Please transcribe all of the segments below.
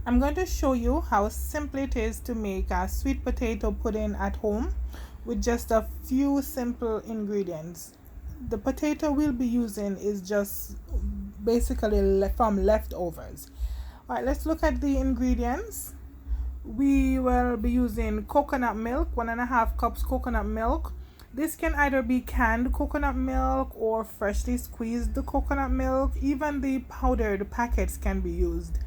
I'm going to show you how simple it is to make a sweet potato pudding at home with just a few simple ingredients. The potato we'll be using is just basically from leftovers. Alright, let's look at the ingredients. We will be using coconut milk, 1.5 cups coconut milk. This can either be canned coconut milk or freshly squeezed coconut milk. Even the powdered packets can be used.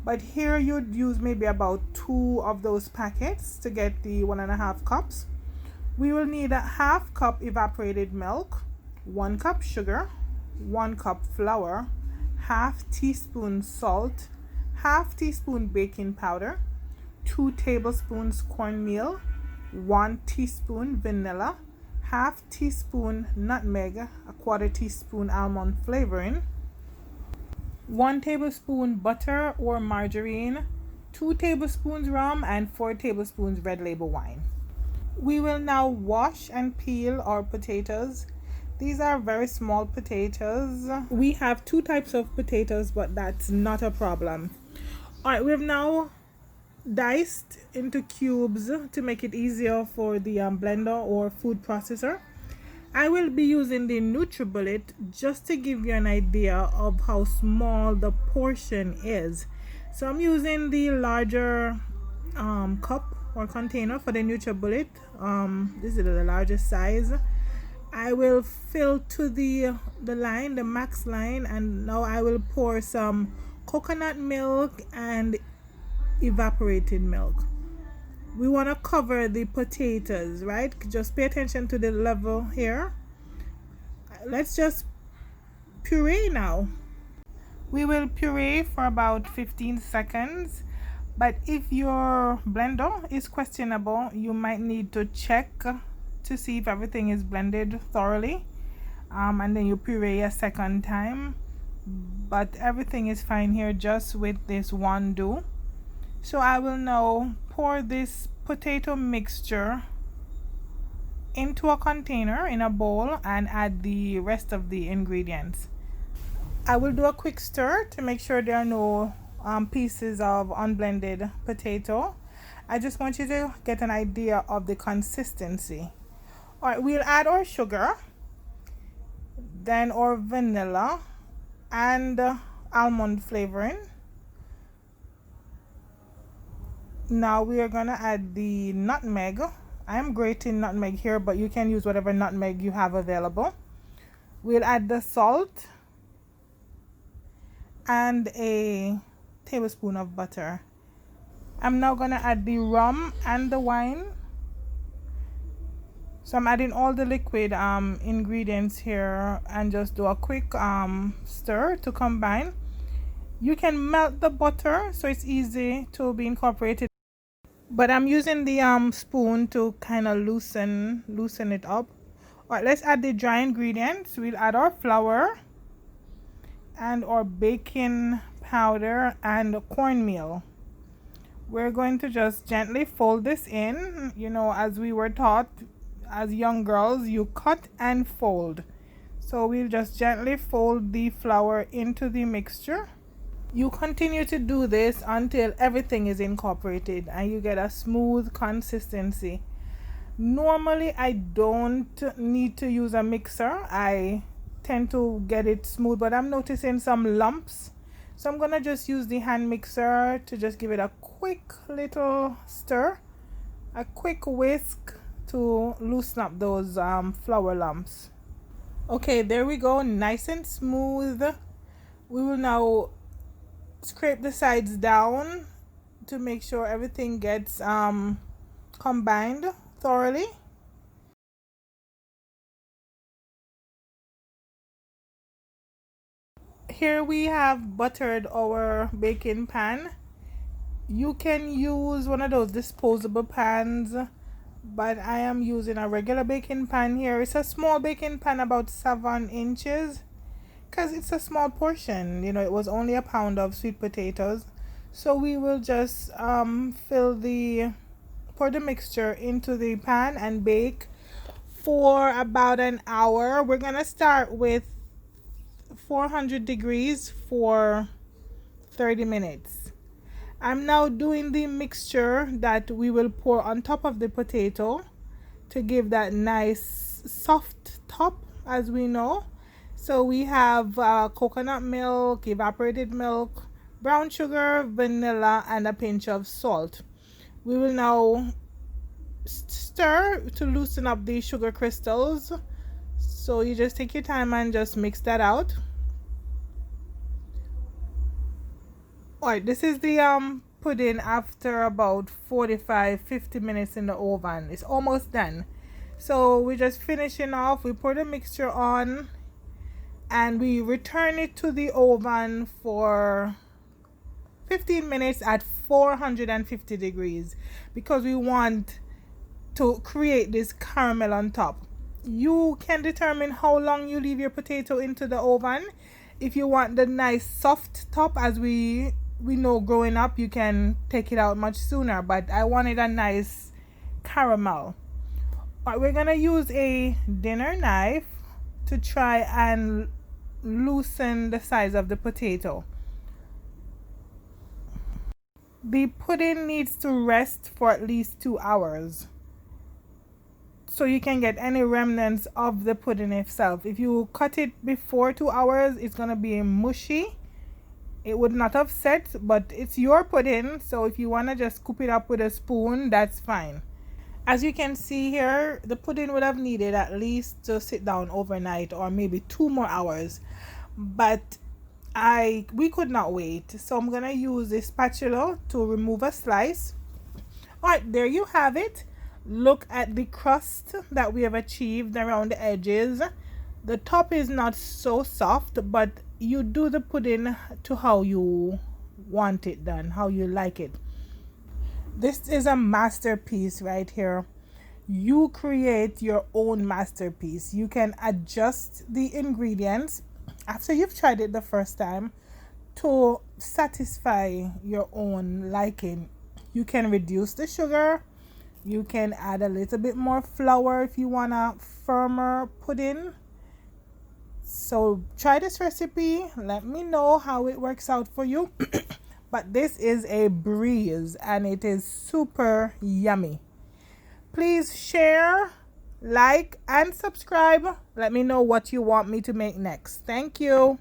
But here you'd use maybe about 2 of those packets to get the 1.5 cups. We will need a 1/2 cup evaporated milk, 1 cup sugar, 1 cup flour, 1/2 teaspoon salt, 1/2 teaspoon baking powder, 2 tablespoons cornmeal, 1 teaspoon vanilla, 1/2 teaspoon nutmeg, a 1/4 teaspoon almond flavoring, 1 tablespoon butter or margarine, 2 tablespoons rum, and 4 tablespoons red label wine. We will now wash and peel our potatoes. These are very small potatoes. We have 2 types of potatoes, but that's not a problem. Alright, we've now diced into cubes to make it easier for the blender or food processor. I will be using the NutriBullet just to give you an idea of how small the portion is. So I'm using the larger cup or container for the NutriBullet. This is the largest size. I will fill to the line, the max line, and now I will pour some coconut milk and evaporated milk. We want to cover the potatoes, right? Just pay attention to the level here. Let's just puree now. We will puree for about 15 seconds, but if your blender is questionable, you might need to check to see if everything is blended thoroughly, and then you puree a second time. But everything is fine here just with this one do. So I will now pour this potato mixture into a container in a bowl and add the rest of the ingredients. I will do a quick stir to make sure there are no pieces of unblended potato. I just want you to get an idea of the consistency. Alright, we'll add our sugar, then our vanilla and almond flavoring. Now we are gonna add the nutmeg. I am grating nutmeg here, but you can use whatever nutmeg you have available. We'll add the salt and a tablespoon of butter. I'm now gonna add the rum and the wine. So I'm adding all the liquid ingredients here and just do a quick stir to combine. You can melt the butter so it's easy to be incorporated, but I'm using the spoon to kind of loosen it up. All right, let's add the dry ingredients. We'll add our flour and our baking powder and cornmeal. We're going to just gently fold this in. You know, as we were taught as young girls, you cut and fold. So we'll just gently fold the flour into the mixture. You continue to do this until everything is incorporated and you get a smooth consistency. Normally I don't need to use a mixer. I tend to get it smooth, but I'm noticing some lumps. So I'm gonna just use the hand mixer to just give it a quick little stir, a quick whisk to loosen up those flour lumps. Okay, there we go, nice and smooth. We will now scrape the sides down to make sure everything gets combined thoroughly. Here we have buttered our baking pan. You can use one of those disposable pans, but I am using a regular baking pan here. It's a small baking pan, about 7 inches, because it's a small portion. You know, it was only a pound of sweet potatoes. So we will just pour the mixture into the pan and bake for about an hour. We're gonna start with 400 degrees for 30 minutes. I'm now doing the mixture that we will pour on top of the potato to give that nice soft top, as we know. So we have coconut milk, evaporated milk, brown sugar, vanilla, and a pinch of salt. We will now stir to loosen up the sugar crystals. So you just take your time and just mix that out. Alright, this is the pudding after about 45-50 minutes in the oven. It's almost done. So we're just finishing off. We pour the mixture on and we return it to the oven for 15 minutes at 450 degrees because we want to create this caramel on top. You can determine how long you leave your potato into the oven. If you want the nice soft top, as we know growing up, you can take it out much sooner, but I wanted a nice caramel. We're gonna use a dinner knife to try and loosen the size of the potato. The pudding needs to rest for at least 2 hours so you can get any remnants of the pudding itself. If you cut it before 2 hours, it's gonna be mushy. It would not have set, but it's your pudding, so if you want to just scoop it up with a spoon, that's fine. As you can see here, the pudding would have needed at least to sit down overnight or maybe 2 more hours, but we could not wait, so I'm gonna use this spatula to remove a slice. Alright, there you have it. Look at the crust that we have achieved around the edges. The top is not so soft, but you do the pudding to how you want it done, how you like it. This is a masterpiece right here. You create your own masterpiece. You can adjust the ingredients after you've tried it the first time to satisfy your own liking. You can reduce the sugar. You can add a little bit more flour if you want a firmer pudding. So try this recipe. Let me know how it works out for you. But this is a breeze and it is super yummy. Please share, like, and subscribe. Let me know what you want me to make next. Thank you.